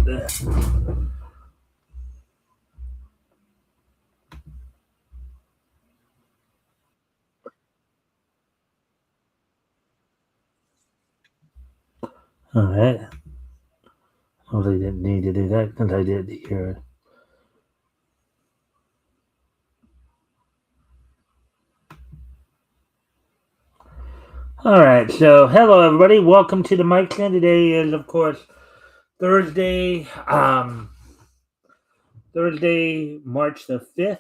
All right. Hopefully, didn't need to do that since I did hear it. All right. So, hello everybody. Welcome to the Mikestand. Today is, of course, Thursday. Thursday, March the 5th.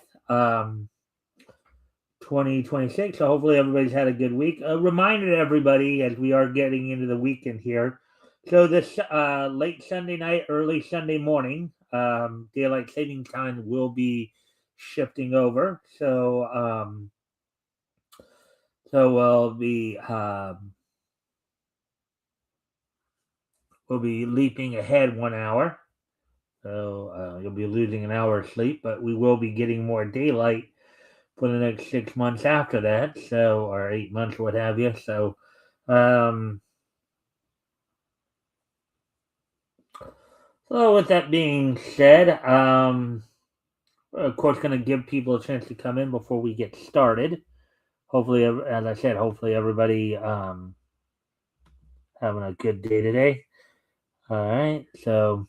2026. So hopefully everybody's had a good week. A reminder to everybody as we are getting into the weekend here. So this late Sunday night, early Sunday morning, daylight saving time will be shifting over. So we'll be leaping ahead 1 hour. So you'll be losing an hour of sleep, but we will be getting more daylight for the next 6 months after that. So, or 8 months, what have you. Um, so with that being said, we're of course, going to give people a chance to come in before we get started. Hopefully, as I said, hopefully everybody having a good day today. All right. So,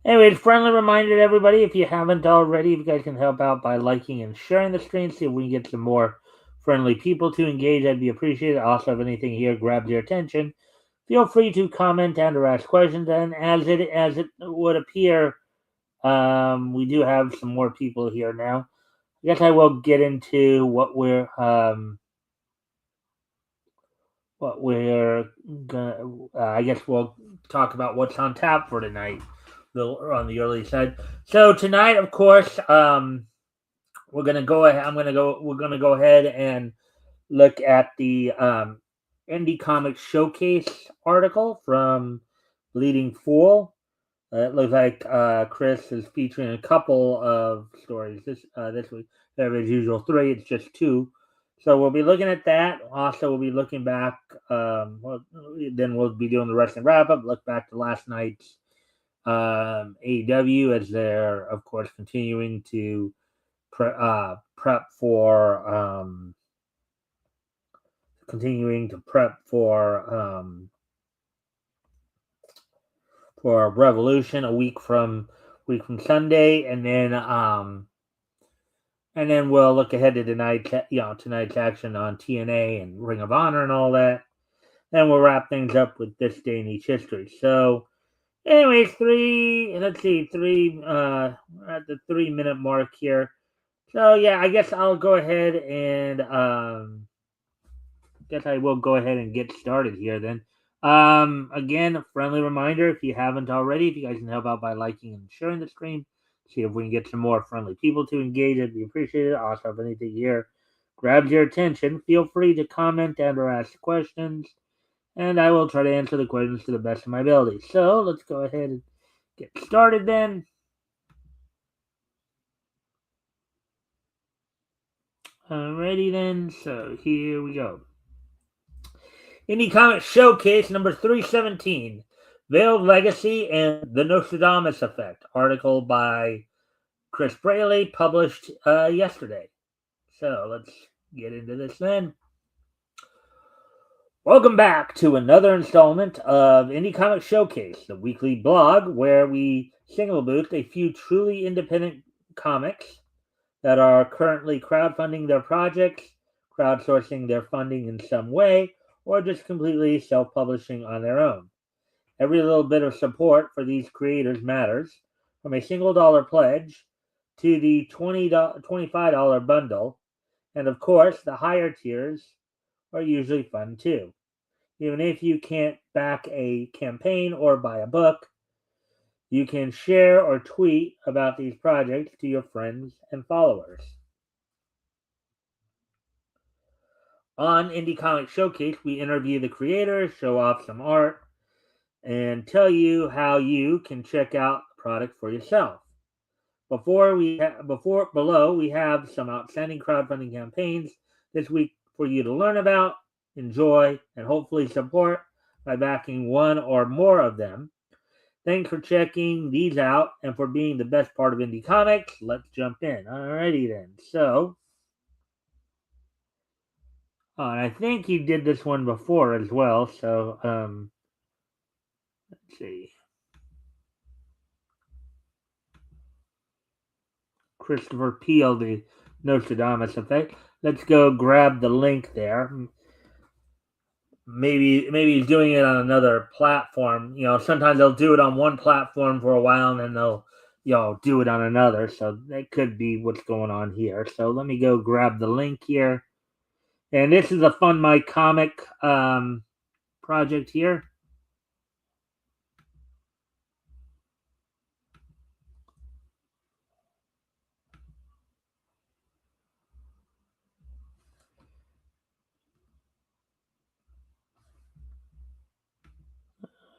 anyways, friendly reminder to everybody: if you haven't already, if you guys can help out by liking and sharing the stream, see if we can get some more friendly people to engage. That'd be appreciated. Also, if anything here grabs your attention, feel free to comment and or ask questions. And as it would appear, we do have some more people here now. I guess I will get into what we're gonna. I guess we'll talk about what's on tap for tonight, on the early side. So tonight, of course, we're gonna go ahead. We're gonna go ahead and look at the Indie Comics Showcase article from Bleeding Fool. It looks like Chris is featuring a couple of stories this week. There is usual three. It's just two. So we'll be looking at that. Also, we'll be looking back. Then we'll be doing the wrestling wrap up. Look back to last night's AEW as they're, of course, continuing to prep for Revolution a week from Sunday, and then we'll look ahead to tonight's action on TNA and Ring of Honor and all that. Then we'll wrap things up with this day in each history. So, anyways, we're at the 3 minute mark here. So yeah, I guess I'll go ahead and guess I will go ahead and get started here then. Again, a friendly reminder, if you haven't already, if you guys can help out by liking and sharing the stream, see if we can get some more friendly people to engage. It'd be appreciated. Also, if anything here grabs your attention, feel free to comment and or ask questions, and I will try to answer the questions to the best of my ability. So let's go ahead and get started then. Alrighty then, so here we go. Indie Comics Showcase number 317, Veiled Legacy and the Nostradamus Effect, article by Chris Braley, published yesterday. So let's get into this then. Welcome back to another installment of Indie Comics Showcase, the weekly blog where we single boost a few truly independent comics that are currently crowdfunding their projects, crowdsourcing their funding in some way, or just completely self-publishing on their own. Every little bit of support for these creators matters, from a single dollar pledge to the $25 bundle, and of course, the higher tiers are usually fun too. Even if you can't back a campaign or buy a book, you can share or tweet about these projects to your friends and followers. On Indie Comics Showcase, we interview the creators, show off some art, and tell you how you can check out the product for yourself. Below, we have some outstanding crowdfunding campaigns this week for you to learn about, enjoy, and hopefully support by backing one or more of them. Thanks for checking these out and for being the best part of indie comics. Let's jump in. Alrighty then. So, and I think he did this one before as well. So, let's see. Christopher Peel, the Nostradamus effect. Let's go grab the link there. Maybe he's doing it on another platform. Sometimes they'll do it on one platform for a while and then they'll do it on another. So that could be what's going on here. So let me go grab the link here. And this is a Fund My Comic project here.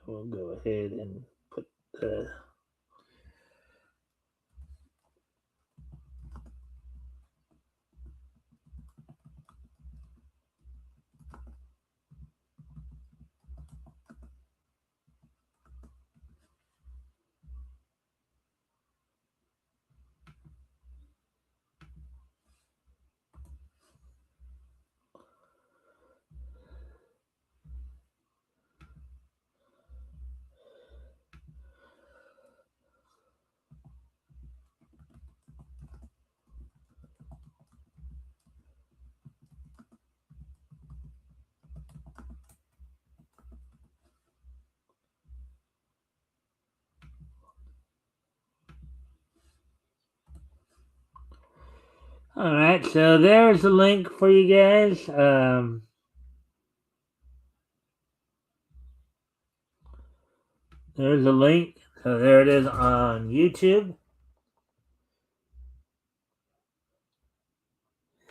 We'll go ahead and put the All right, so there's the link for you guys. There's a link. So there it is on YouTube.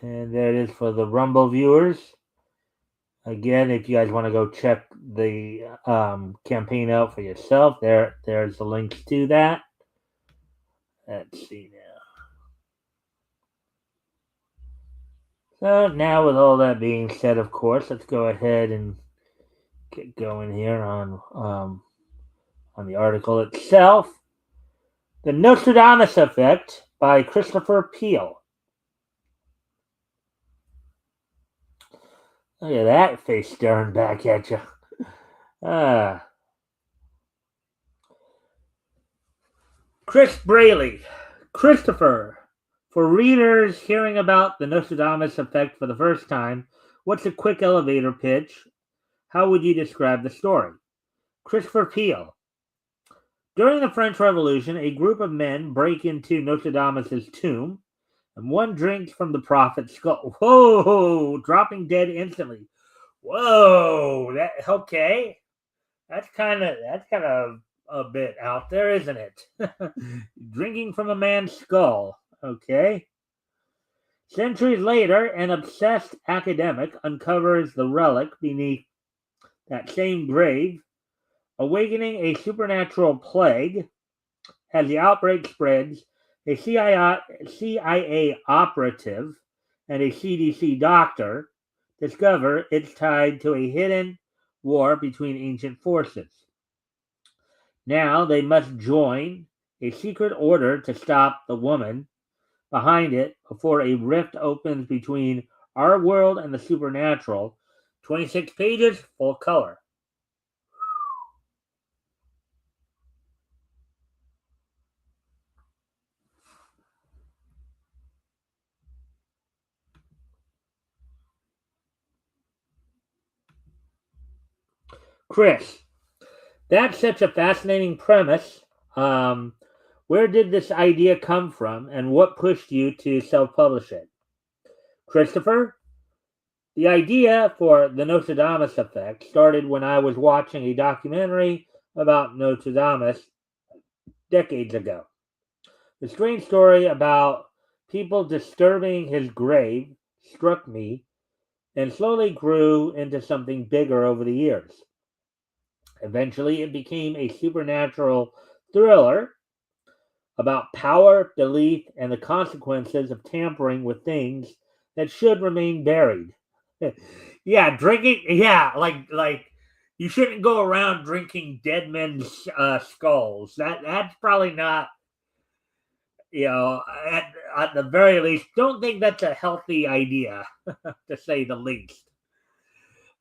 And there it is for the Rumble viewers. Again, if you guys want to go check the campaign out for yourself, there's the links to that. Let's see now. So now with all that being said, of course, let's go ahead and get going here on the article itself. The Nostradamus Effect by Christopher Peel. Look at that face staring back at you. Chris Braley. Christopher. For readers hearing about the Nostradamus Effect for the first time, what's a quick elevator pitch? How would you describe the story? Christopher Peel. During the French Revolution, a group of men break into Nostradamus' tomb, and one drinks from the prophet's skull. Whoa! Dropping dead instantly. Whoa! Okay. That's kind of a bit out there, isn't it? Drinking from a man's skull. Okay. Centuries later, an obsessed academic uncovers the relic beneath that same grave, awakening a supernatural plague. As the outbreak spreads, a CIA operative and a CDC doctor discover it's tied to a hidden war between ancient forces. Now they must join a secret order to stop the woman behind it before a rift opens between our world and the supernatural. 26 pages, full color. Chris, that's such a fascinating premise. Where did this idea come from and what pushed you to self-publish it? Christopher, the idea for the Nostradamus Effect started when I was watching a documentary about Nostradamus decades ago. The strange story about people disturbing his grave struck me and slowly grew into something bigger over the years. Eventually, it became a supernatural thriller about power, belief, and the consequences of tampering with things that should remain buried. Yeah, drinking. Yeah, like You shouldn't go around drinking dead men's skulls. That's probably not, at the very least, don't think that's a healthy idea, to say the least.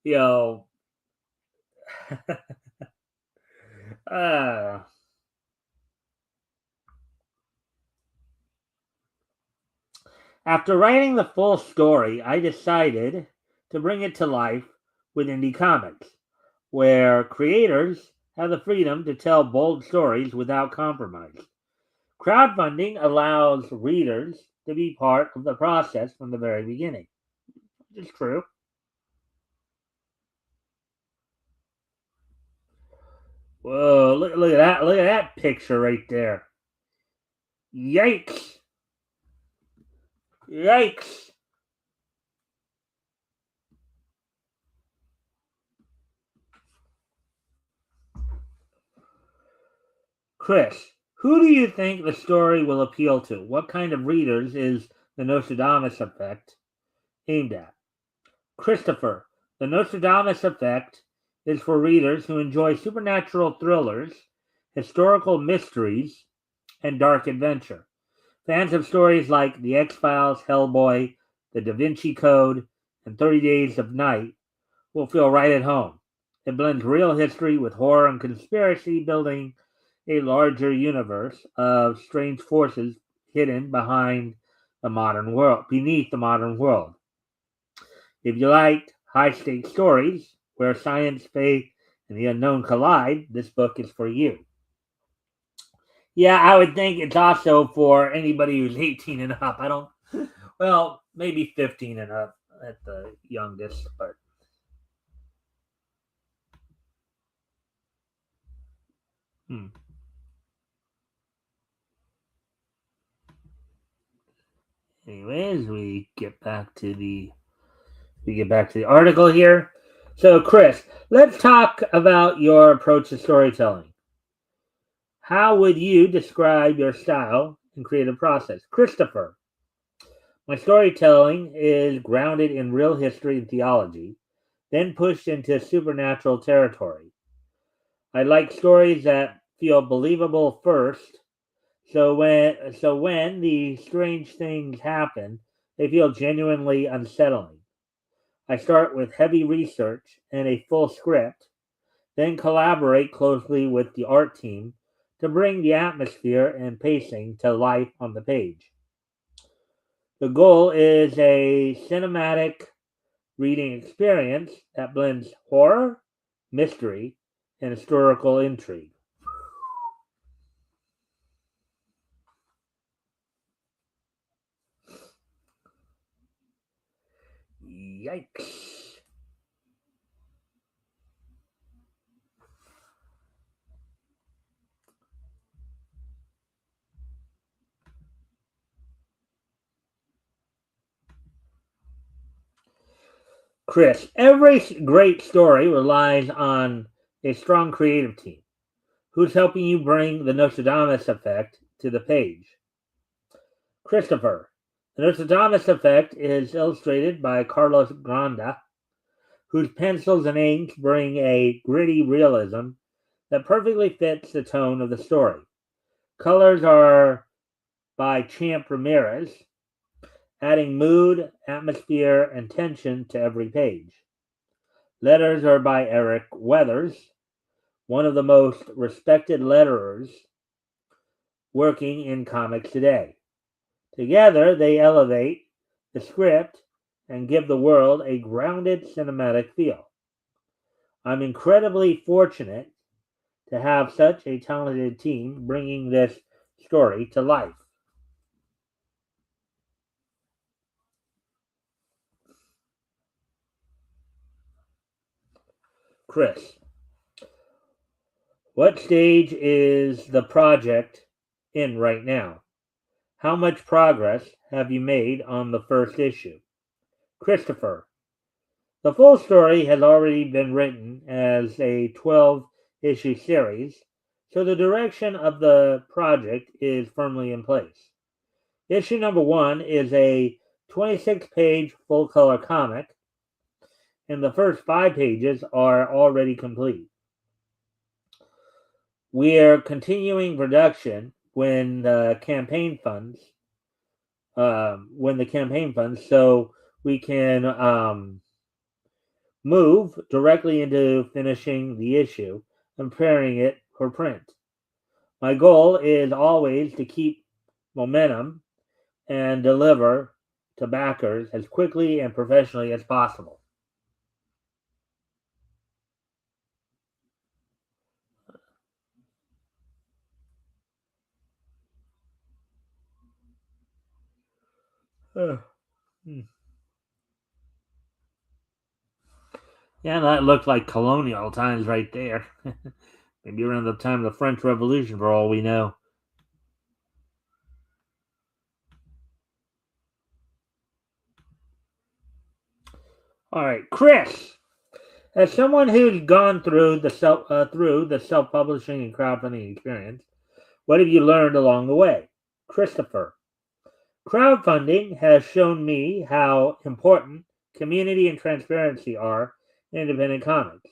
You know, uh, after writing the full story, I decided to bring it to life with indie comics, where creators have the freedom to tell bold stories without compromise. Crowdfunding allows readers to be part of the process from the very beginning. Which is true. Whoa, look at that. Look at that picture right there. Yikes. Yikes. Chris, who do you think the story will appeal to? What kind of readers is the Nostradamus effect aimed at? Christopher, the Nostradamus effect is for readers who enjoy supernatural thrillers, historical mysteries, and dark adventure. Fans of stories like The X-Files, Hellboy, The Da Vinci Code, and 30 Days of Night will feel right at home. It blends real history with horror and conspiracy, building a larger universe of strange forces hidden beneath the modern world. If you liked high-stakes stories where science, faith, and the unknown collide, this book is for you. Yeah, I would think it's also for anybody who's 18 and up. I don't, well, maybe 15 and up at the youngest, but hmm. Anyways, we get back to the article here. So, Chris, let's talk about your approach to storytelling. How would you describe your style and creative process? Christopher, my storytelling is grounded in real history and theology, then pushed into supernatural territory. I like stories that feel believable first, so when the strange things happen, they feel genuinely unsettling. I start with heavy research and a full script, then collaborate closely with the art team to bring the atmosphere and pacing to life on the page. The goal is a cinematic reading experience that blends horror, mystery, and historical intrigue. Yikes. Chris, every great story relies on a strong creative team. Who's helping you bring the Nostradamus effect to the page? Christopher, the Nostradamus effect is illustrated by Carlos Granda, whose pencils and inks bring a gritty realism that perfectly fits the tone of the story. Colors are by Champ Ramirez, adding mood, atmosphere, and tension to every page. Letters are by Eric Weathers, one of the most respected letterers working in comics today. Together, they elevate the script and give the world a grounded cinematic feel. I'm incredibly fortunate to have such a talented team bringing this story to life. Chris, what stage is the project in right now? How much progress have you made on the first issue? Christopher, the full story has already been written as a 12-issue series, so the direction of the project is firmly in place. Issue number one is a 26-page full color comic, and the first 5 pages are already complete. We're continuing production when the campaign funds, so we can move directly into finishing the issue and preparing it for print. My goal is always to keep momentum and deliver to backers as quickly and professionally as possible. Yeah, that looked like colonial times right there. Maybe around the time of the French Revolution, for all we know. All right, Chris. As someone who's gone through the self-publishing and crowdfunding experience, what have you learned along the way? Christopher. Crowdfunding has shown me how important community and transparency are in independent comics.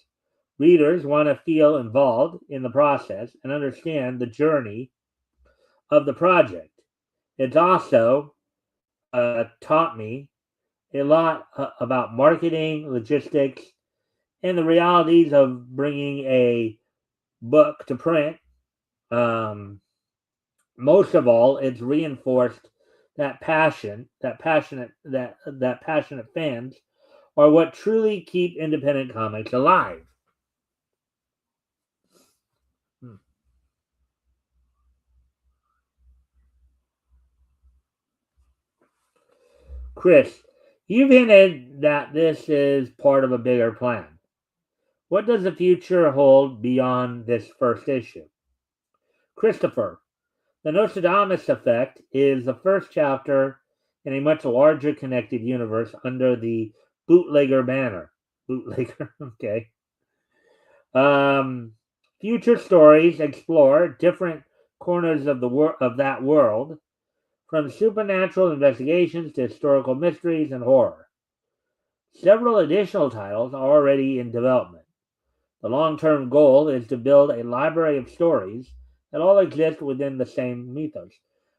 Readers want to feel involved in the process and understand the journey of the project. It's also taught me a lot about marketing, logistics, and the realities of bringing a book to print. Um, Most of all, it's reinforced that passionate fans are what truly keep independent comics alive. Hmm. Chris, you've hinted that this is part of a bigger plan. What does the future hold beyond this first issue? Christopher, the Nostradamus effect is the first chapter in a much larger connected universe under the bootlegger banner. Bootlegger, okay. Um, Future stories explore different corners of that world, from supernatural investigations to historical mysteries and horror. Several additional titles are already in development. The long-term goal is to build a library of stories that all exist within the same mythos.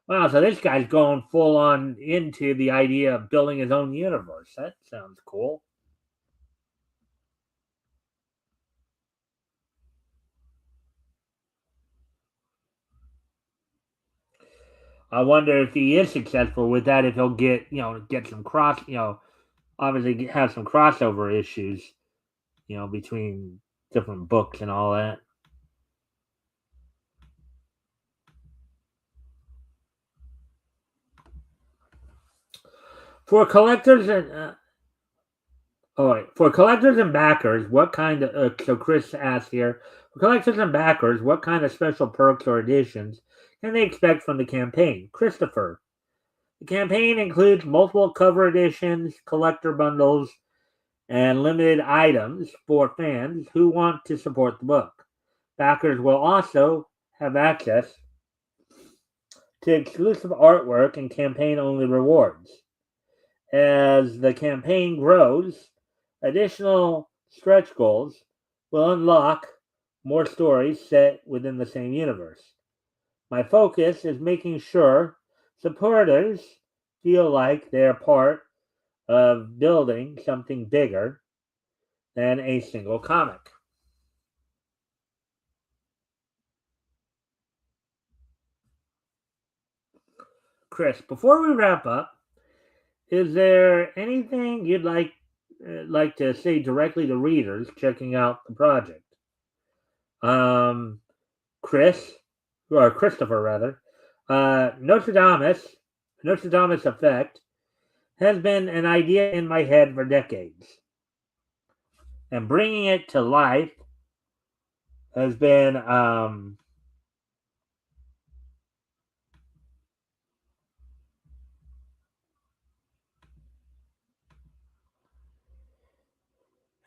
Wow, so this guy's going full on into the idea of building his own universe. That sounds cool. I wonder if he is successful with that, if he'll get some obviously have some crossover issues, between different books and all that. For collectors and all right, for collectors and backers, what kind of so Chris asked here, for collectors and backers, what kind of special perks or additions can they expect from the campaign? Christopher, the campaign includes multiple cover editions, collector bundles, and limited items for fans who want to support the book. Backers will also have access to exclusive artwork and campaign only rewards. As the campaign grows, additional stretch goals will unlock more stories set within the same universe. My focus is making sure supporters feel like they're part of building something bigger than a single comic. Chris, before we wrap up, is there anything you'd like to say directly to readers checking out the project? Um, Chris, or Christopher rather, Nostradamus effect has been an idea in my head for decades, and bringing it to life has been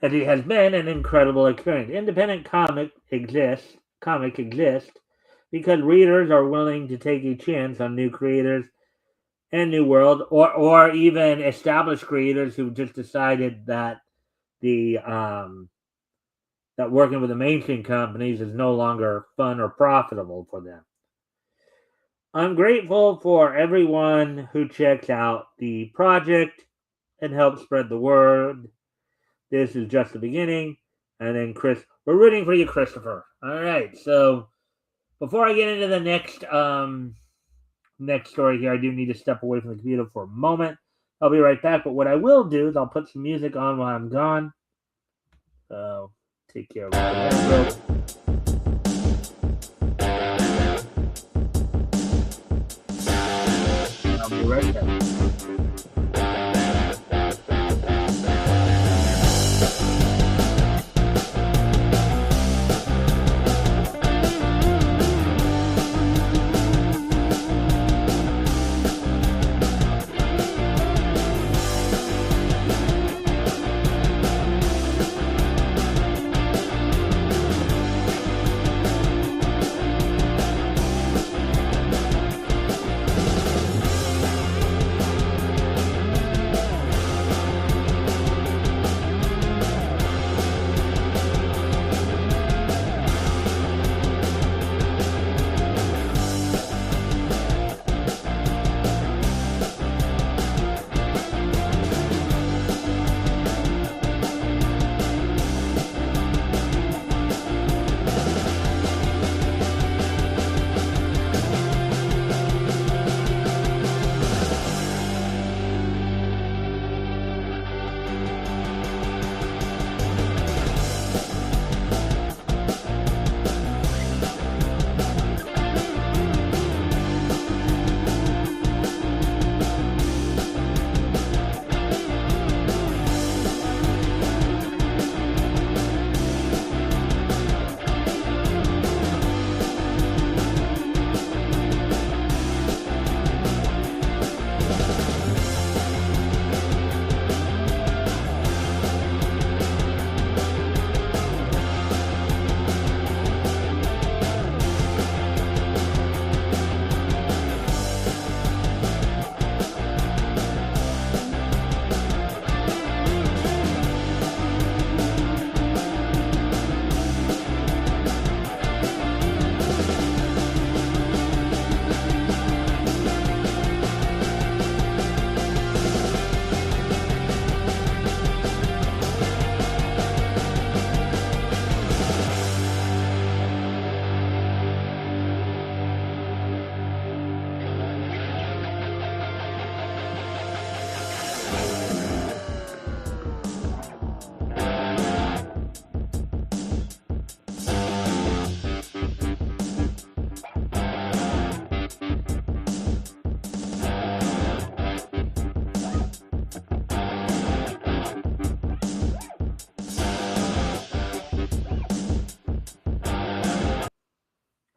it has been an incredible experience. Independent comic exists because readers are willing to take a chance on new creators and new world, or even established creators who just decided that the that working with the mainstream companies is no longer fun or profitable for them. I'm grateful for everyone who checks out the project and helps spread the word. This is just the beginning. And then Chris, we're rooting for you, Christopher. All right. So before I get into the next story here, I do need to step away from the computer for a moment. I'll be right back. But what I will do is I'll put some music on while I'm gone. So take care of that. I'll be right back.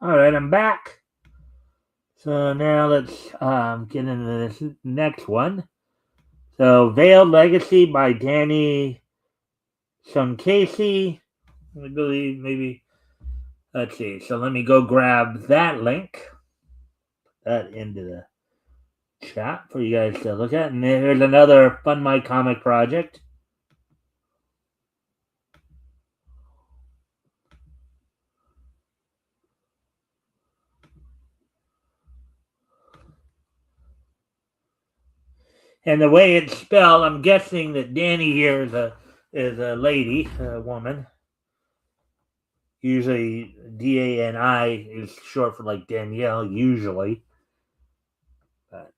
All right, I'm back. So now let's get into this next one. So Veiled Legacy by Danny Casey. I believe maybe. Let's see. So let me go grab that link. That into the chat for you guys to look at. And here's another Fun My Comic project. And the way it's spelled, I'm guessing that Danny here is a lady, a woman. Usually Dani is short for like Danielle, usually. But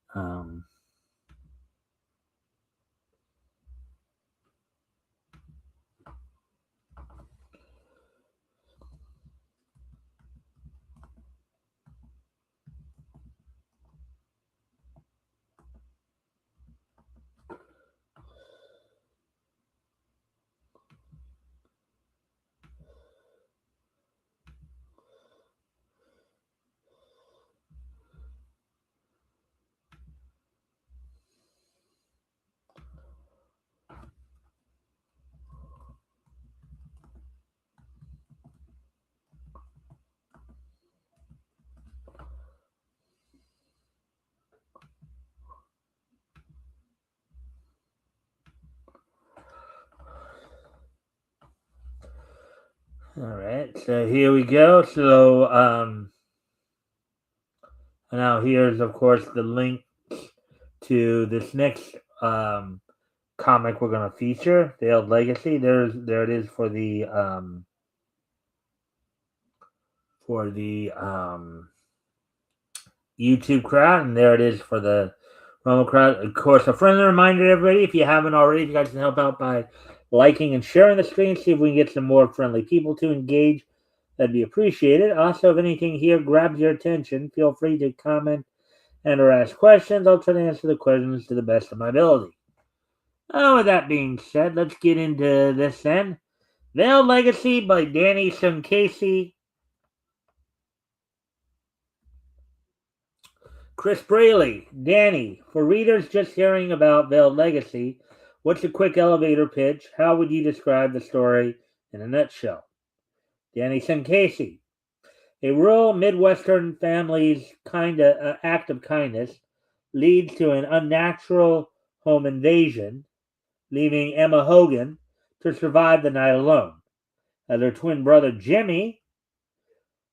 All right, so here we go. So now here's of course the link to this next comic we're gonna feature, Veiled Legacy. There it is for the YouTube crowd, and there it is for the Romo crowd. Of course, a friendly reminder to everybody, if you haven't already, if you guys can help out by liking and sharing the stream, see if we can get some more friendly people to engage. That'd be appreciated. Also, if anything here grabs your attention, feel free to comment and or ask questions. I'll try to answer the questions to the best of my ability. With that being said, let's get into this then. Veiled Legacy by Danny Casey. Chris Braley, Danny, for readers just hearing about Veiled Legacy, what's a quick elevator pitch? How would you describe the story in a nutshell? Danny Casey, a rural Midwestern family's act of kindness leads to an unnatural home invasion, leaving Emma Hogan to survive the night alone. As her twin brother Jimmy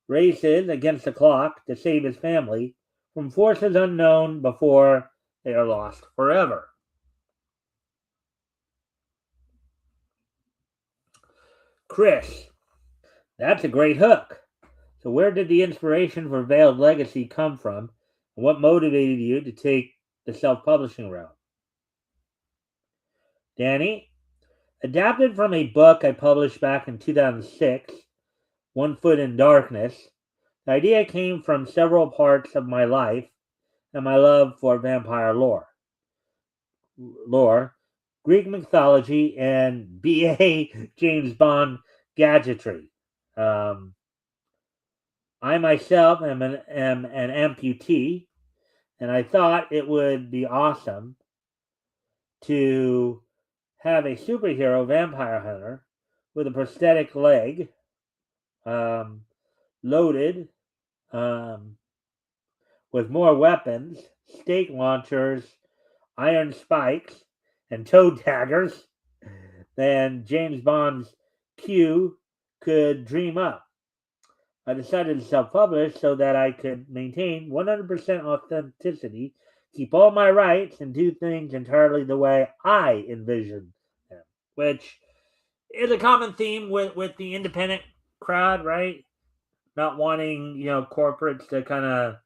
races against the clock to save his family from forces unknown before they are lost forever. Chris, that's a great hook. So, where did the inspiration for Veiled Legacy come from, and what motivated you to take the self publishing route? Danny, adapted from a book I published back in 2006, One Foot in Darkness, the idea came from several parts of my life and my love for vampire lore, Greek mythology, and BA James Bond gadgetry. Um, I myself am an amputee, and I thought it would be awesome to have a superhero vampire hunter with a prosthetic leg, um, loaded um, with more weapons, stake launchers, iron spikes, and toe daggers than James Bond's Q could dream up. I decided to self publish so that I could maintain 100% authenticity, keep all my rights, and do things entirely the way I envision them, which is a common theme with the independent crowd, right? Not wanting, corporates to kind of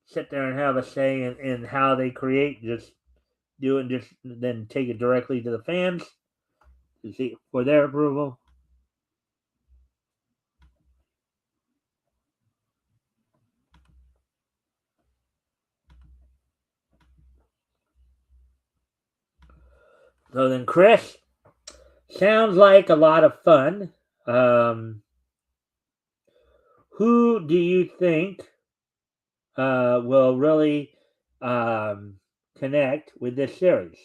sit there and have a say in how they create, just do it and just then take it directly to the fans to see for their approval. So then, Chris, sounds like a lot of fun. Um, who do you think will really connect with this series?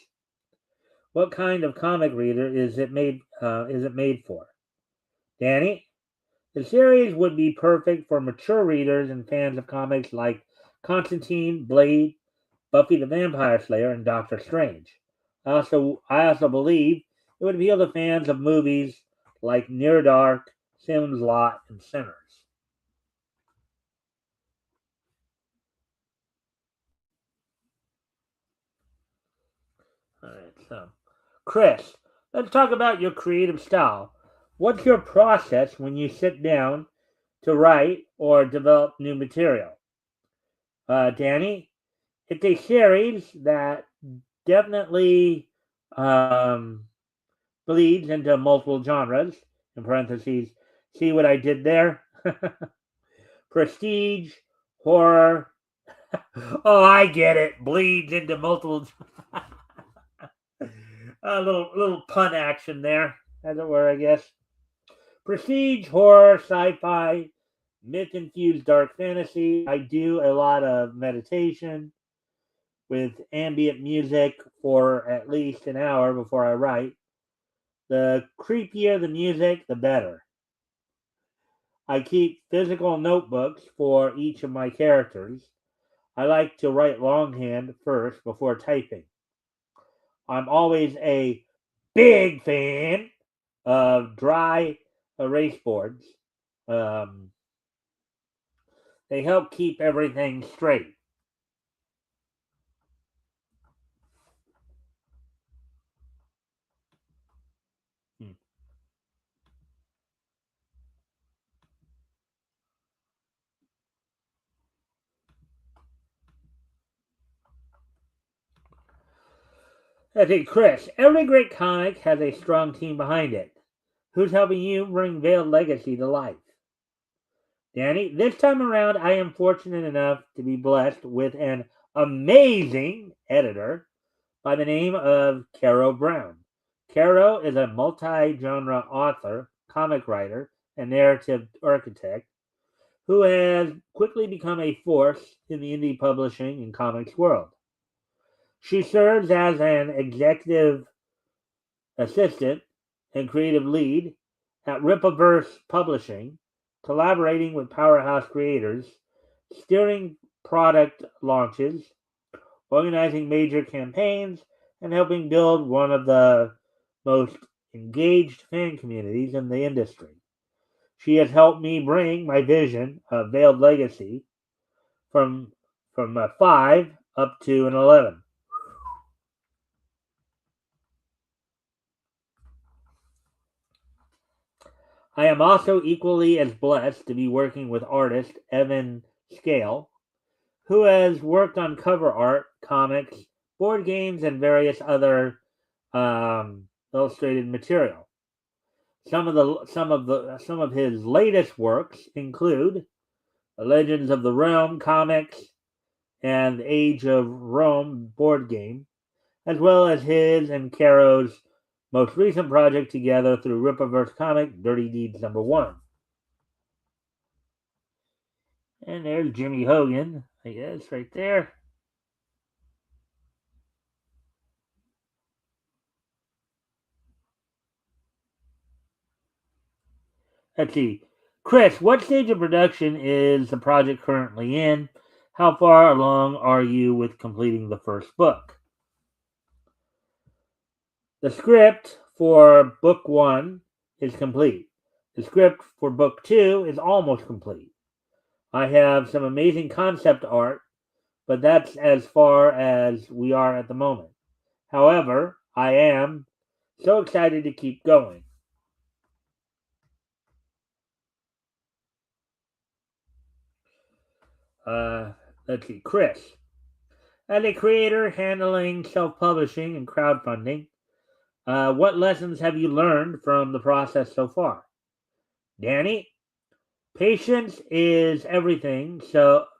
What kind of comic reader is it made? Is it made for? Danny, the series would be perfect for mature readers and fans of comics like Constantine, Blade, Buffy the Vampire Slayer, and Doctor Strange. I also believe it would appeal to fans of movies like Near Dark, Salem's Lot, and Sinners. All right, so Chris, let's talk about your creative style. What's your process when you sit down to write or develop new material? Danny, it's a series that definitely bleeds into multiple genres. In parentheses, see what I did there? Prestige, horror. Oh, I get it. Bleeds into multiple. A little pun action there, as it were, I guess. Prestige, horror, sci-fi, myth-infused dark fantasy. I do a lot of meditation with ambient music for at least an hour before I write. The creepier the music, the better. I keep physical notebooks for each of my characters. I like to write longhand first before typing. I'm always a big fan of dry erase boards. Um, they help keep everything straight. Hmm. I think, Chris, every great comic has a strong team behind it. Who's helping you bring Veiled Legacy to life? Danny, this time around, I am fortunate enough to be blessed with an amazing editor by the name of Caro Brown. Caro is a multi genre author, comic writer, and narrative architect who has quickly become a force in the indie publishing and comics world. She serves as an executive assistant and creative lead at Rippaverse Publishing, collaborating with powerhouse creators, steering product launches, organizing major campaigns, and helping build one of the most engaged fan communities in the industry. She has helped me bring my vision of Veiled Legacy from a 5 up to an 11. I am also equally as blessed to be working with artist Evan Scale, who has worked on cover art, comics, board games, and various other illustrated material. Some of his latest works include the Legends of the Realm comics and the Age of Rome board game, as well as his and Caro's most recent project together through Rippaverse comic Dirty Deeds #1. And there's Jimmy Hogan, I guess, right there. Let's see. Chris, what stage of production is the project currently in? How far along are you with completing the first book? The script for book one is complete. The script for book two is almost complete. I have some amazing concept art, but that's as far as we are at the moment. However, I am so excited to keep going. Uh, let's see, Chris. As a creator handling self publishing and crowdfunding, what lessons have you learned from the process so far? Danny, patience is everything,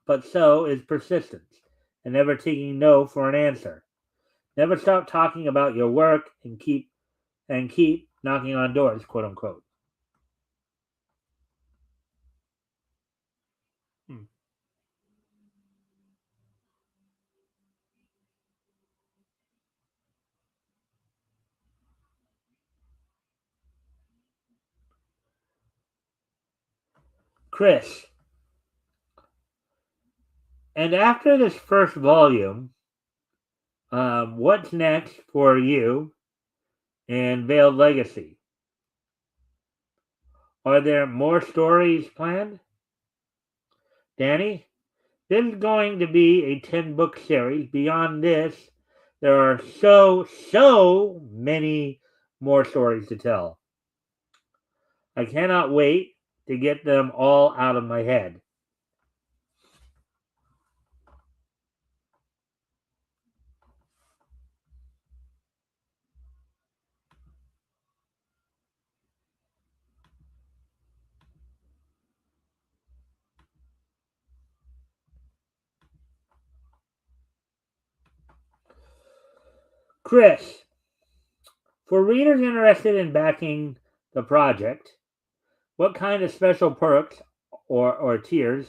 but so is persistence, and never taking no for an answer. Never stop talking about your work and keep knocking on doors, quote unquote. Hmm. Chris, and after this first volume, what's next for you in Veiled Legacy? Are there more stories planned? Danny, this is going to be a 10-book series. Beyond this, there are so many more stories to tell. I cannot wait to get them all out of my head. Chris, for readers interested in backing the project, what kind of special perks or tiers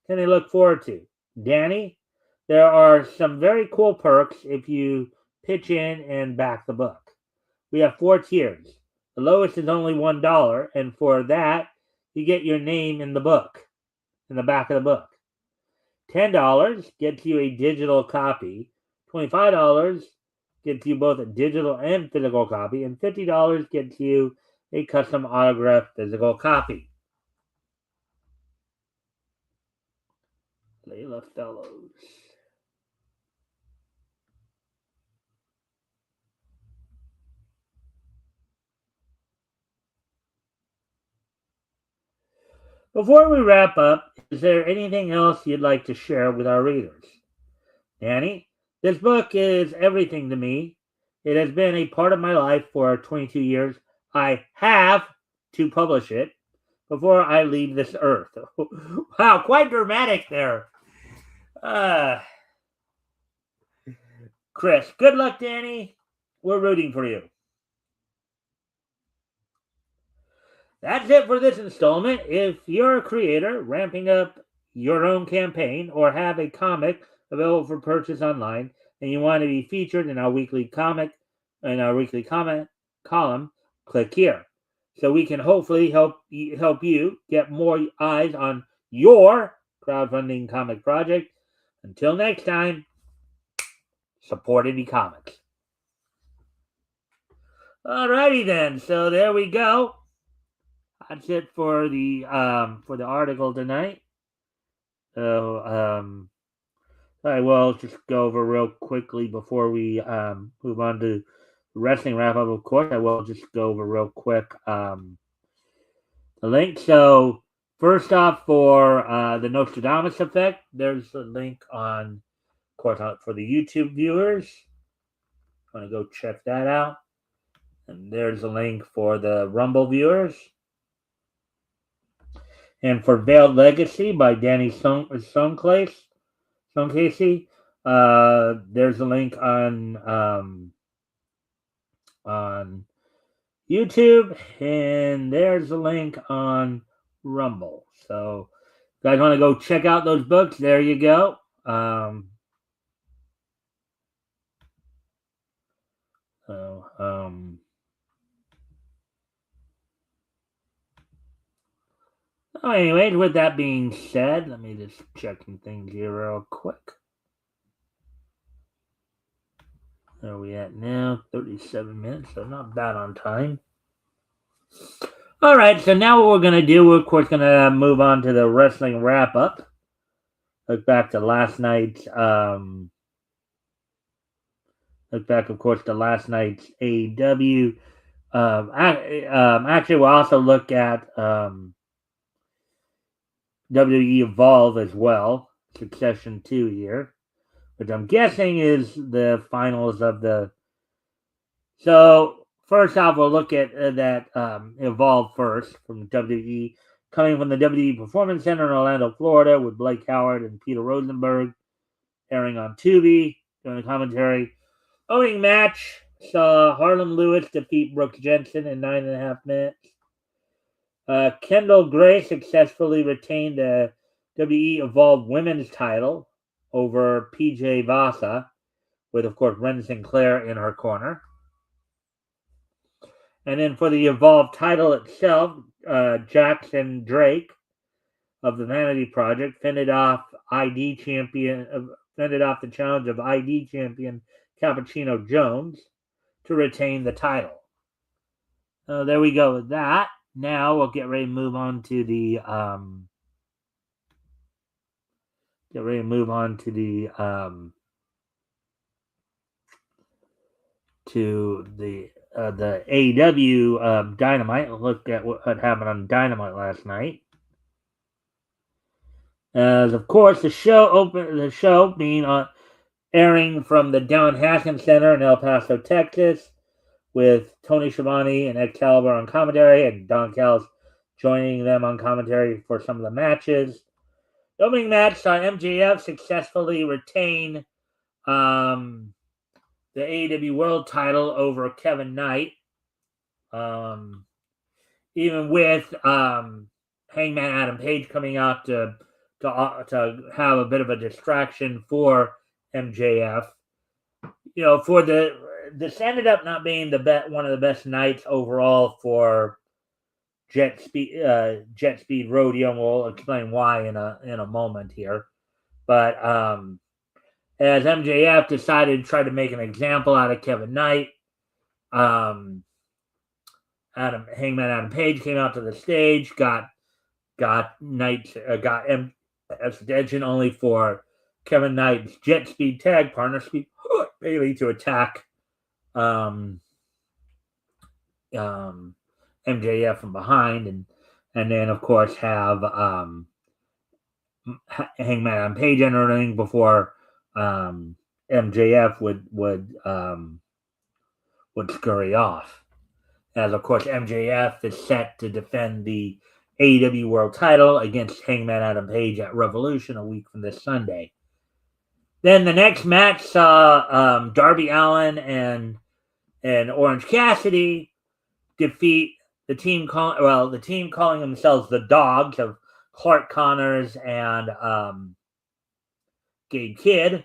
can they look forward to? Danny, there are some very cool perks if you pitch in and back the book. We have 4 tiers. The lowest is only $1, and for that, you get your name in the book, in the back of the book. $10 gets you a digital copy. $25 gets you both a digital and physical copy, and $50 gets you a custom autographed physical copy. Layla Fellows. Before we wrap up, is there anything else you'd like to share with our readers? Danny, this book is everything to me. It has been a part of my life for 22 years. I have to publish it before I leave this earth. Wow, quite dramatic there. Chris, good luck, Danny. We're rooting for you. That's it for this installment. If you're a creator ramping up your own campaign or have a comic available for purchase online and you want to be featured in our weekly comment column, click here. So we can hopefully help you get more eyes on your crowdfunding comic project. Until next time, support indie comics. Alrighty then. So there we go. That's it for the article tonight. So I will just go over real quickly before we move on to wrestling wrap up. Of course, I will just go over real quick the link. So first off, for the Nostradamus effect, there's a link on, of course, for the YouTube viewers. I'm gonna go check that out. And there's a link for the Rumble viewers. And for Veiled Legacy by Danny Stonecasey, there's a link on YouTube, and there's a link on Rumble. So, if you guys want to go check out those books, there you go. Anyways, with that being said, let me just check some things here real quick. Where are we at now? 37 minutes, so not bad on time. All right, so now what we're going to do, we're of course going to move on to the wrestling wrap up. Look back, of course, to last night's AEW. Actually, we'll also look at WWE Evolve as well, Succession 2 here, which I'm guessing is the finals of the. So, first off, we'll look at that Evolve first from WWE, coming from the WWE Performance Center in Orlando, Florida, with Blake Howard and Peter Rosenberg, airing on Tubi, doing the commentary. Opening match saw Harlem Lewis defeat Brooks Jensen in 9.5 minutes. Kendall Gray successfully retained the WWE Evolve Women's title over PJ Vasa, with, of course, Ren Sinclair in her corner. And then for the Evolve title itself, Jackson Drake of the Vanity Project fended off the challenge of ID champion Cappuccino Jones to retain the title. There we go with that. Now we'll get ready to move on to the the AEW Dynamite. Look at what happened on Dynamite last night. As of course the show being airing from the Don Haskins Center in El Paso, Texas, with Tony Schiavone and Excalibur on commentary, and Don Callis joining them on commentary for some of the matches. The opening match saw MJF successfully retain the AEW World title over Kevin Knight, even with Hangman Adam Page coming out to have a bit of a distraction for MJF. You know, for this ended up not being one of the best nights overall for Jet Speed Rodeo, and we'll explain why in a moment here. But as MJF decided to try to make an example out of Kevin Knight, Hangman Adam Page came out to the stage, got extension only for Kevin Knight's Jet Speed tag partner, Bailey, to attack MJF from behind, and then of course have Hangman Adam Page entering before MJF would scurry off. As of course MJF is set to defend the AEW World Title against Hangman Adam Page at Revolution a week from this Sunday. Then the next match saw Darby Allin and Orange Cassidy defeat the team calling themselves the Dogs of Clark Connors and Gabe Kidd,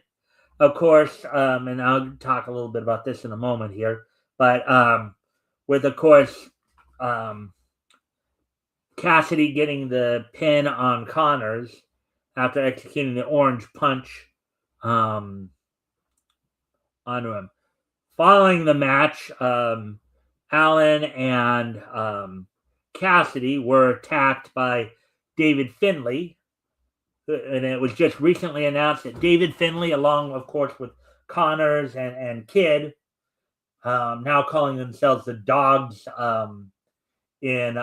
of course, and I'll talk a little bit about this in a moment here, but with, of course, Cassidy getting the pin on Connors after executing the Orange Punch onto him. Following the match, Allin and Cassidy were attacked by David Finlay, and it was just recently announced that David Finlay, along, of course, with Connors and Kidd, now calling themselves the Dogs in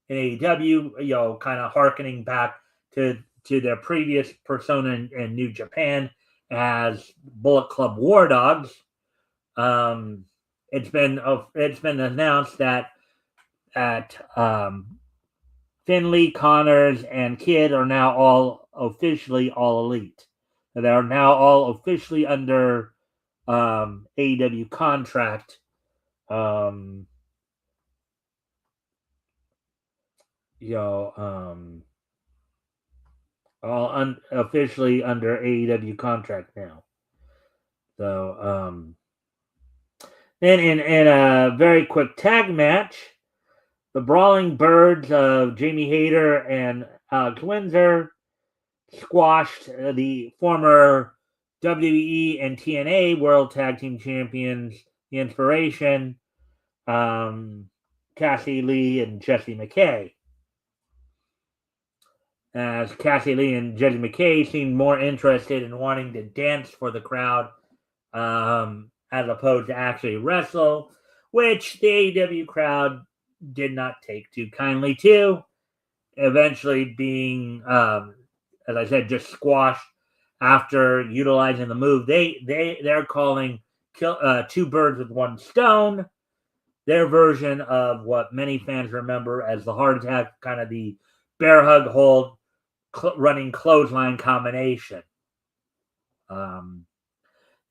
AEW, kind of hearkening back to their previous persona in New Japan as Bullet Club War Dogs. It's been announced that Finlay, Connors, and Kidd are now all officially All Elite. They are now all officially under AEW contract. Officially under AEW contract now. So, then in a very quick tag match, the Brawling Birds of Jamie Hayter and Alex Windsor squashed the former WWE and TNA World Tag Team Champions, The Inspiration, Cassie Lee and Jessie McKay. As Cassie Lee and Jessie McKay seemed more interested in wanting to dance for the crowd as opposed to actually wrestle, which the AEW crowd did not take too kindly to, eventually being, as I said, just squashed after utilizing the move they're calling two birds with one stone, their version of what many fans remember as the Heart Attack, kind of the bear hug hold running clothesline combination.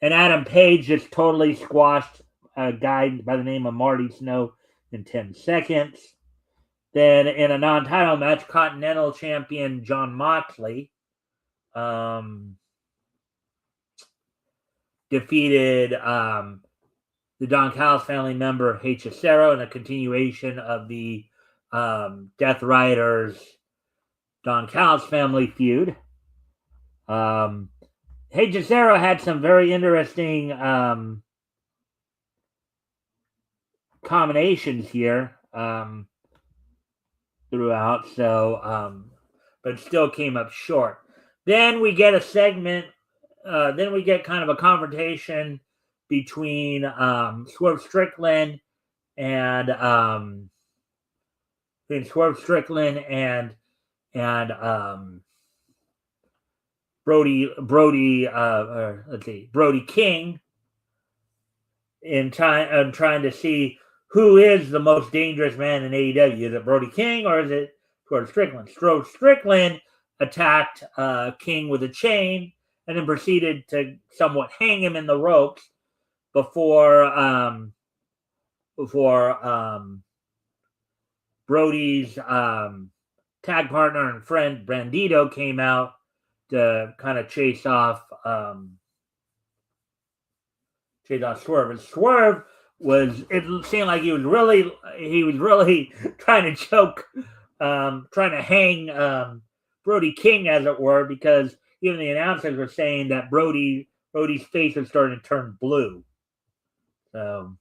And Adam Page just totally squashed a guy by the name of Marty Snow in 10 seconds. Then in a non-title match, Continental Champion Jon Moxley defeated the Don Callis family member Hechicero in a continuation of the Death Riders Don Callis family feud. Hechicero had some very interesting combinations here throughout, but still came up short. Then we get a segment, then we get kind of a confrontation between Swerve Strickland and Brody King in trying to see who is the most dangerous man in AEW. Is it Brody King or is it Swerve Strickland? Swerve Strickland attacked King with a chain and then proceeded to somewhat hang him in the ropes before Brody's tag partner and friend Bandito came out to kind of chase off Swerve. And Swerve it seemed like he was really trying to choke, trying to hang Brody King, as it were, because even the announcers were saying that Brody's face was starting to turn blue. So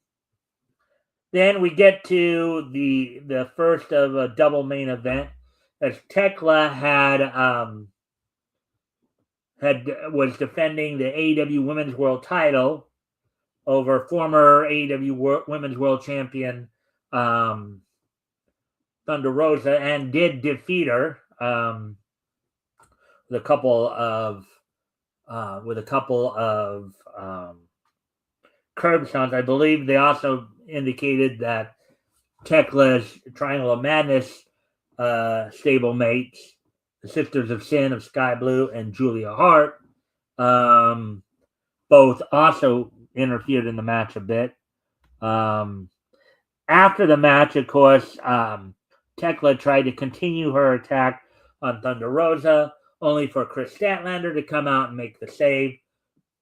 Then we get to the first of a double main event, as Tekla was defending the AEW Women's World Title over former AEW Women's World Champion Thunder Rosa, and did defeat her with a couple of curb stomps. I believe they also indicated that Tekla's Triangle of Madness stablemates, the Sisters of Sin of Sky Blue and Julia Hart, both also interfered in the match a bit. After the match, of course, Tekla tried to continue her attack on Thunder Rosa, only for Chris Statlander to come out and make the save,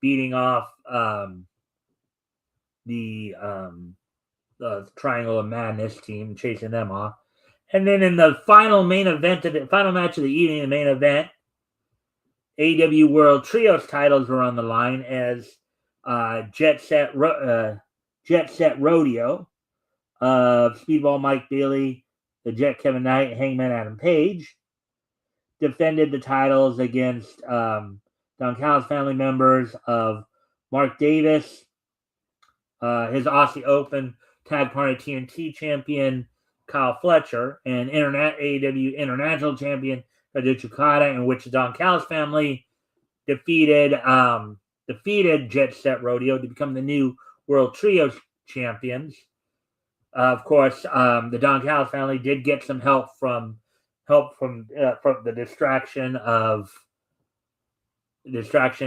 beating off the Triangle of Madness team, chasing them off. And then in the final match of the evening, the main event, AEW World Trios titles were on the line as Jet Set Rodeo, Speedball Mike Bailey, the Jet Kevin Knight, Hangman Adam Page defended the titles against Don Callis family members of Mark Davis, his Aussie Open Tag Partner TNT champion Kyle Fletcher, and AEW International champion Hideo Okada, in which the Don Callis family defeated Jet Set Rodeo to become the new World Trios champions. Of course, the Don Callis family did get some help from the distraction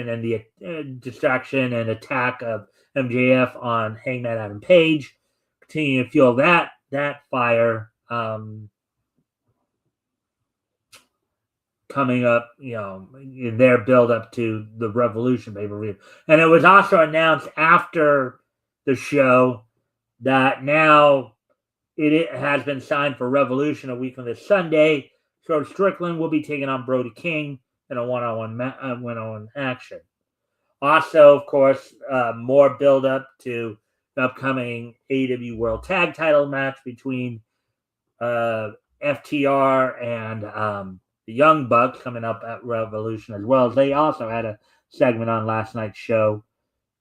and attack of MJF on Hangman Adam Page, continue to fuel that fire coming up, in their build up to the Revolution pay-per-view. And it was also announced after the show that now it has been signed for Revolution a week on this Sunday. So Strickland will be taking on Brody King in a one-on-one action. Also, of course, more build-up to the upcoming AEW World Tag Title match between FTR and the Young Bucks coming up at Revolution, as well as they also had a segment on last night's show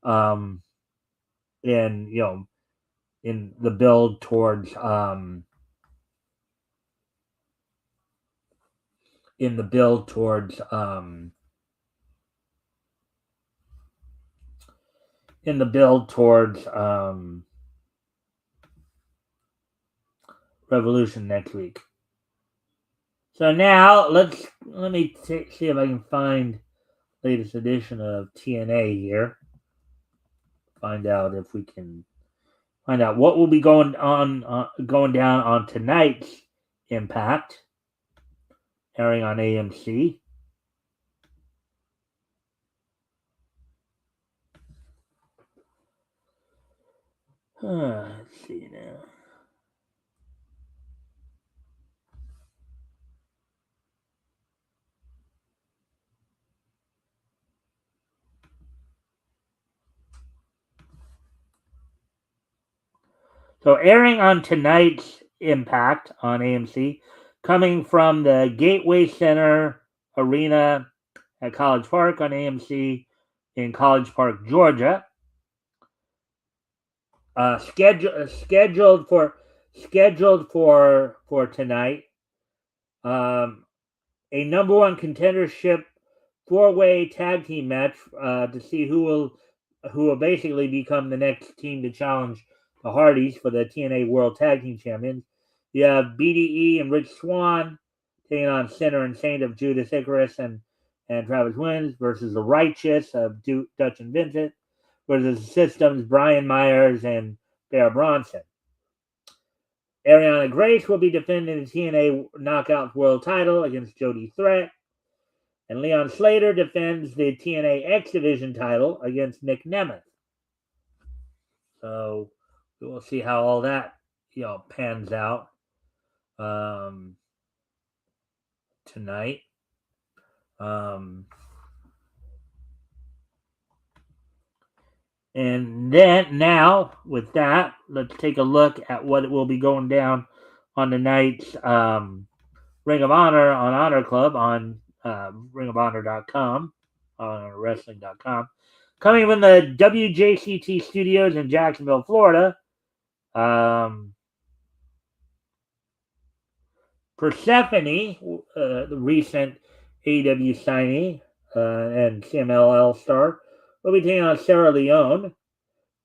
in the build towards Revolution next week. So now let me see if I can find the latest edition of TNA here. Find out if we can find out what will be going down on tonight's Impact, airing on AMC. Let's see now. So airing on tonight's Impact on AMC, coming from the Gateway Center Arena at College Park on AMC in College Park, Georgia. Scheduled for tonight. A number one contendership 4-way tag team match to see who will basically become the next team to challenge the Hardys for the TNA World Tag Team Champions. You have BDE and Rich Swann taking on Sinner and Saint of Judas Icarus and Travis Wins versus the Righteous of Dutch and Vincent versus the Systems, Brian Myers and Bear Bronson. Ariana Grace will be defending the TNA Knockouts World title against Jody Threat. And Leon Slater defends the TNA X Division title against Nick Nemeth. So we'll see how all that pans out tonight. And then now, with that, let's take a look at what will be going down on tonight's Ring of Honor on Honor Club on ringofhonor.com, on wrestling.com. Coming from the WJCT studios in Jacksonville, Florida, Persephone, the recent AEW signee and Shin-El star, will be taking on Sarah Leone.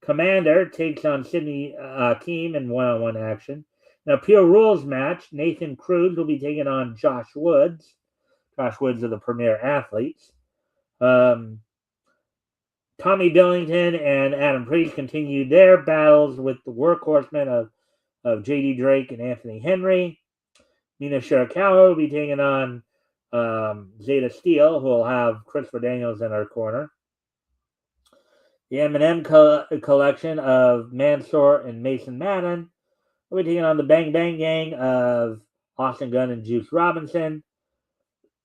Commander takes on Sydney Keem in one-on-one action. In a Pure Rules match, Nathan Cruz will be taking on Josh Woods. Josh Woods of the Premier Athletes. Tommy Billington and Adam Priest continue their battles with the workhorsemen of J.D. Drake and Anthony Henry. Mina Shirakawa will be taking on Zeta Steel, who will have Christopher Daniels in her corner. The M&M collection of Mansoor and Mason Madden will be taking on the Bang Bang Gang of Austin Gunn and Juice Robinson.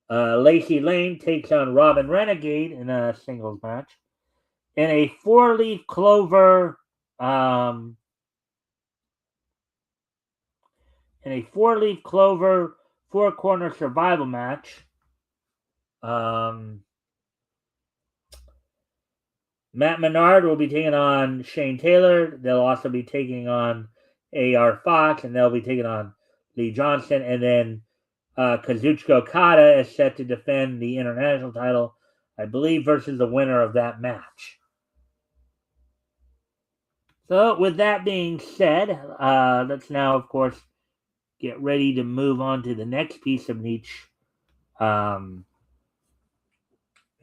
Lacey Lane takes on Robin Renegade in a singles match. In a four-leaf clover four-corner survival match, Matt Menard will be taking on Shane Taylor. They'll also be taking on A.R. Fox, and they'll be taking on Lee Johnson. And then Kazuchika Okada is set to defend the international title, I believe, versus the winner of that match. So, with that being said, let's now, of course, get ready to move on to the next piece of niche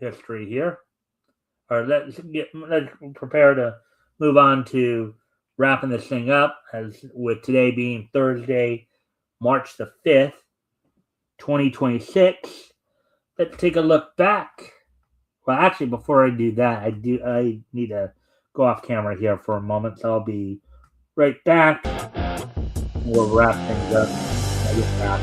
history here. Or let's prepare to move on to wrapping this thing up, as with today being Thursday, March the 5th, 2026. Let's take a look back. Well, actually, before I do that, I need to go off camera here for a moment, so I'll be right back. We'll wrap things up when I get back.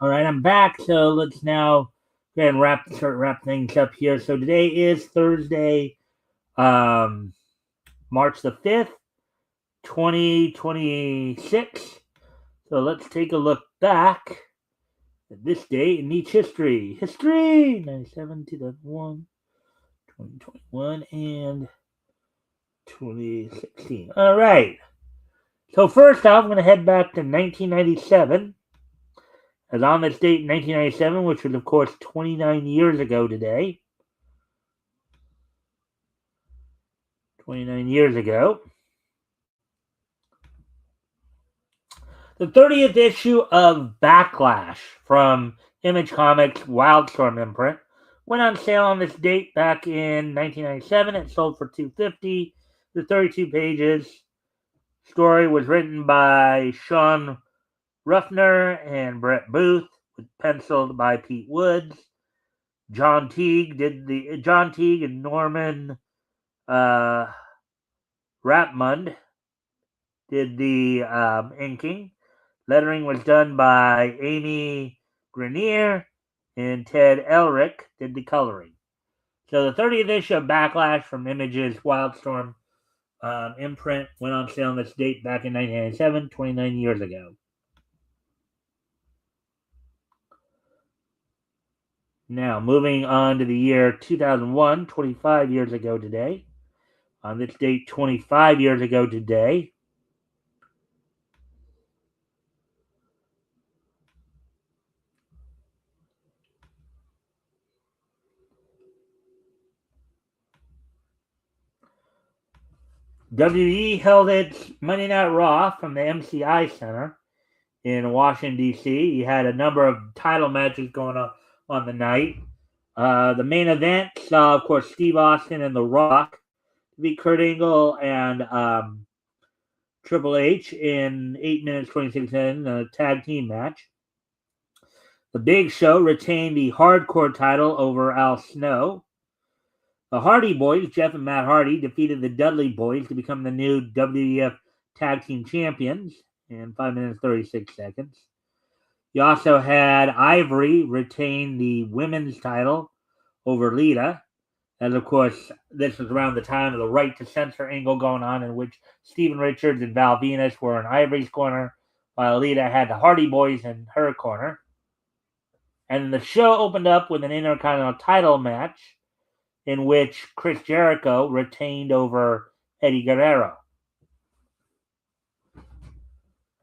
All right, I'm back. So let's now go ahead and wrap things up here. So today is Thursday, March the 5th, 2026. So let's take a look back at this day in niche history. History 97, 2001, 2021, and 2016. All right. So first off, I'm going to head back to 1997. As on this date in 1997, which was, of course, 29 years ago today. 29 years ago. The 30th issue of Backlash from Image Comics' Wildstorm imprint went on sale on this date back in 1997. It sold for $250. The 32 pages. Story was written by Sean Ruffner and Brett Booth, penciled by Pete Woods. John Teague and Norman Rapmund did the inking. Lettering was done by Amy Grenier, and Ted Elric did the coloring. So the 30th issue of Backlash from Image's Wildstorm imprint went on sale on this date back in 1997, 29 years ago. Now, moving on to the year 2001, 25 years ago today. On this date, 25 years ago today, WWE held its Monday Night Raw from the MCI Center in Washington, D.C. You had a number of title matches going on the night. The main event saw, of course, Steve Austin and The Rock beat Kurt Angle and Triple H in 8 minutes, 26 seconds in a tag team match. The Big Show retained the hardcore title over Al Snow. The Hardy Boys, Jeff and Matt Hardy, defeated the Dudley Boys to become the new WWF Tag Team Champions in 5 minutes, 36 seconds. You also had Ivory retain the women's title over Lita. And, of course, this was around the time of the Right to Censor angle going on, in which Steven Richards and Val Venus were in Ivory's corner, while Lita had the Hardy Boys in her corner. And the show opened up with an Intercontinental title match in which Chris Jericho retained over Eddie Guerrero.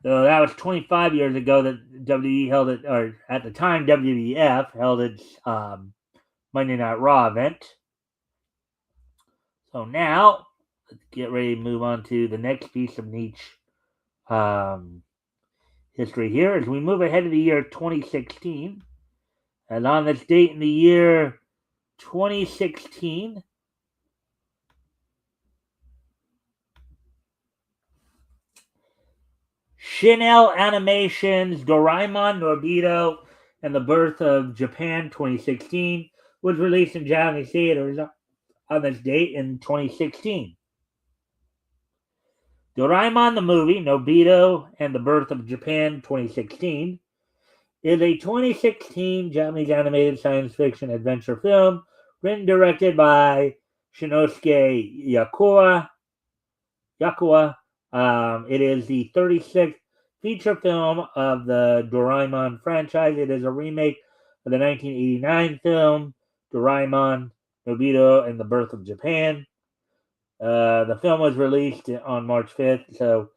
So that was 25 years ago that WWE held it, or at the time WWF held its Monday Night Raw event. So now, let's get ready to move on to the next piece of niche history here as we move ahead to the year 2016. And on this date in the year 2016, Shin-El Animation's Doraemon, Norbito, and the Birth of Japan 2016 was released in Japanese theaters on this date in 2016. Doraemon the movie, Norbito, and the Birth of Japan 2016 is a 2016 Japanese animated science fiction adventure film written and directed by Shinosuke Yakuwa. It is the 36th feature film of the Doraemon franchise. It is a remake of the 1989 film Doraemon, Nobito, and the Birth of Japan. The film was released on March 5th, so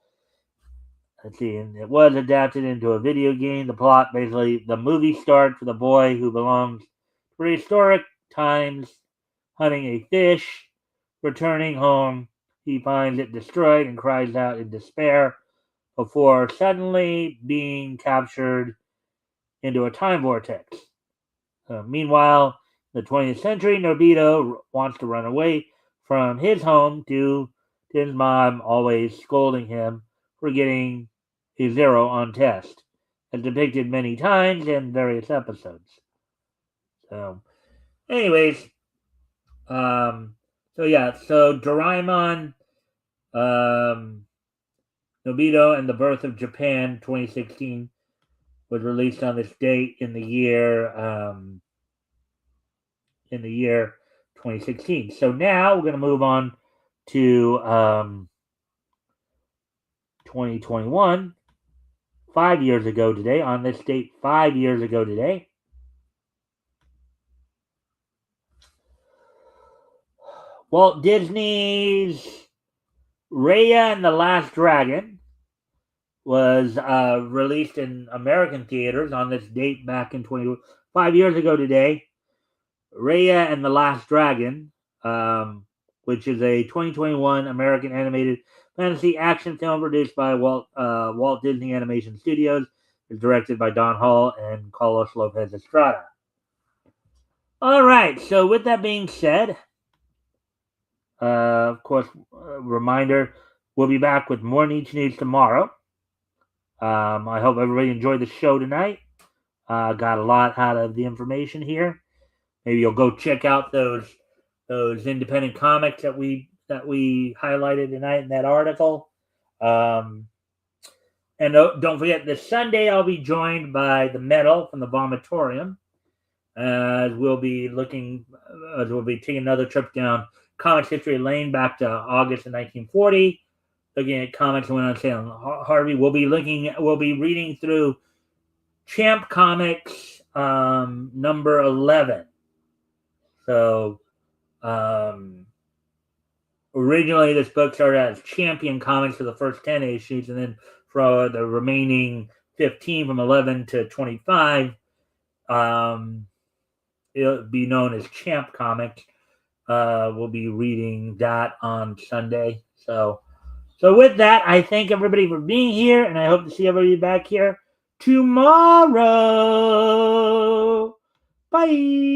let's see, and it was adapted into a video game. The plot, basically, the movie starts with a boy who belongs to prehistoric times hunting a fish. Returning home, he finds it destroyed and cries out in despair before suddenly being captured into a time vortex. Meanwhile, in the 20th century, Nobito wants to run away from his home due to his mom always scolding him for getting a 0 on test, as depicted many times in various episodes. So, anyways, so Doraemon, Nobito, and the Birth of Japan 2016 was released on this date in the year 2016. So now we're going to move on to 2021. 5 years ago today, on this date 5 years ago today, Walt Disney's Raya and the Last Dragon was released in American theaters on this date back in 25 years ago today. Raya and the Last Dragon, which is a 2021 American animated fantasy action film produced by Walt Disney Animation Studios, is directed by Don Hall and Carlos Lopez Estrada. All right, so with that being said, of course, reminder, we'll be back with more Niche News tomorrow. I hope everybody enjoyed the show tonight. Got a lot out of the information here. Maybe you'll go check out those independent comics that we highlighted tonight in that article. And don't forget, this Sunday I'll be joined by the Metal from the Vomitorium. We'll be taking another trip down Comics History Lane back to August of 1940, looking at comics that went on sale in Harvey. We'll be reading through Champ Comics number 11. So originally this book started as Champion Comics for the first 10 issues, and then for the remaining 15 from 11 to 25, it'll be known as Champ Comics. We'll be reading that on Sunday. So with that, I thank everybody for being here, and I hope to see everybody back here tomorrow. Bye.